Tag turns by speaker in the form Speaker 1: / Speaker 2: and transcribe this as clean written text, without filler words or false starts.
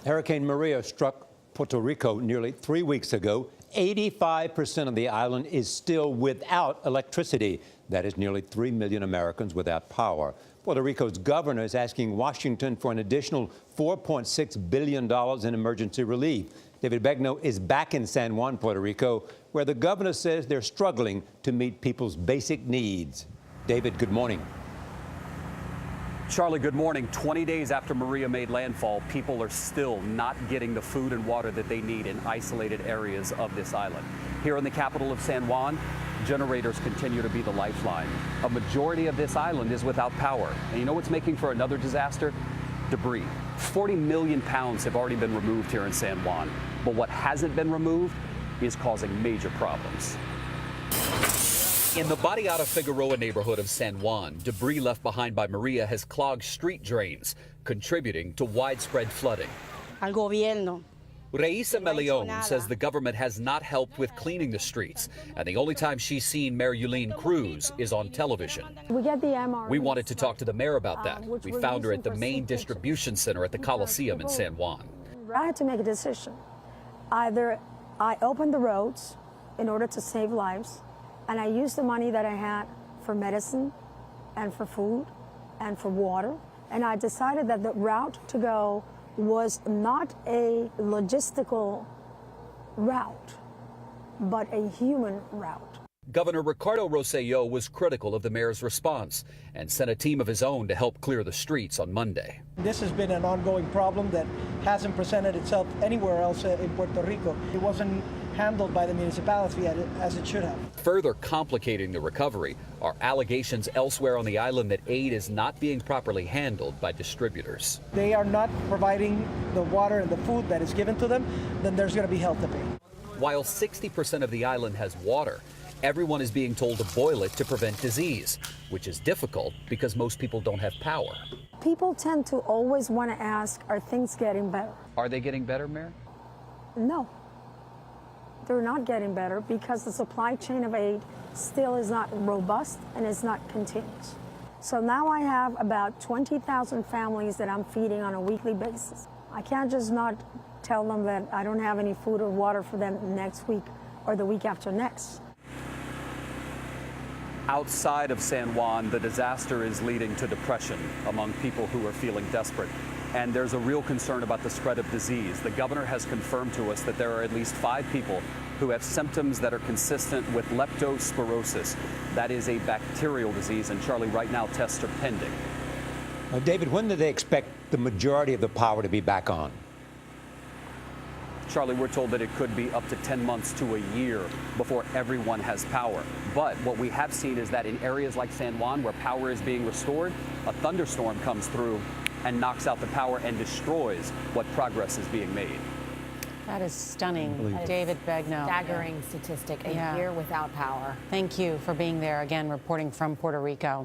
Speaker 1: Hurricane Maria struck Puerto Rico nearly 3 weeks ago. 85% of the island is still without electricity. That is nearly 3 million Americans without power. Puerto Rico's governor is asking Washington for an additional $4.6 billion in emergency relief. David Begnaud is back in San Juan, Puerto Rico, where the governor says they're struggling to meet people's basic needs. David, good morning.
Speaker 2: Charlie, good morning. 20 days after Maria made landfall, people are still not getting the food and water that they need in isolated areas of this island. Here in the capital of San Juan, generators continue to be the lifeline. A majority of this island is without power. And you know what's making for another disaster? Debris. 40 million pounds have already been removed here in San Juan. But what hasn't been removed is causing major problems. In the Barriada Figueroa neighborhood of San Juan, debris left behind by Maria has clogged street drains, contributing to widespread flooding.
Speaker 3: Al gobierno.
Speaker 2: Reisa Melion says the government has not helped with cleaning the streets, and the only time she's seen Mayor Yulene Cruz is on television.
Speaker 4: We get the MREs.
Speaker 2: We wanted to talk to the mayor about that. We found her at the main distribution center at the Coliseum in San Juan.
Speaker 4: I had to make a decision. Either I open the roads in order to save lives, and I used the money that I had for medicine and for food and for water. And I decided that the route to go was not a logistical route, but a human route.
Speaker 2: Governor Ricardo Rosselló was critical of the mayor's response and sent a team of his own to help clear the streets on Monday.
Speaker 5: This has been an ongoing problem that hasn't presented itself anywhere else in Puerto Rico. It wasn't handled by the municipality as it should have.
Speaker 2: Further complicating the recovery are allegations elsewhere on the island that aid is not being properly handled by distributors.
Speaker 5: They are not providing the water and the food that is given to them, then there's going to be hell to pay.
Speaker 2: While 60% of the island has water, everyone is being told to boil it to prevent disease, which is difficult because most people don't have power.
Speaker 4: People tend to always want to ask, are things getting better?
Speaker 2: Are they getting better, Mayor?
Speaker 4: No. They're not getting better because the supply chain of aid still is not robust and is not continuous. So now I have about 20,000 families that I'm feeding on a weekly basis. I can't just not tell them that I don't have any food or water for them next week or the week after next.
Speaker 2: Outside of San Juan, the disaster is leading to depression among people who are feeling desperate. And there's a real concern about the spread of disease. The governor has confirmed to us that there are at least 5 people who have symptoms that are consistent with leptospirosis. That is a bacterial disease, and Charlie, right now tests are pending.
Speaker 1: David, when do they expect the majority of the power to be back on?
Speaker 2: Charlie, we're told that it could be up to 10 months to a year before everyone has power. But what we have seen is that in areas like San Juan, where power is being restored, a thunderstorm comes through and knocks out the power and destroys what progress is being made.
Speaker 3: That is stunning. David Begnaud.
Speaker 6: Staggering statistic, a year without power.
Speaker 3: Thank you for being there again, reporting from Puerto Rico.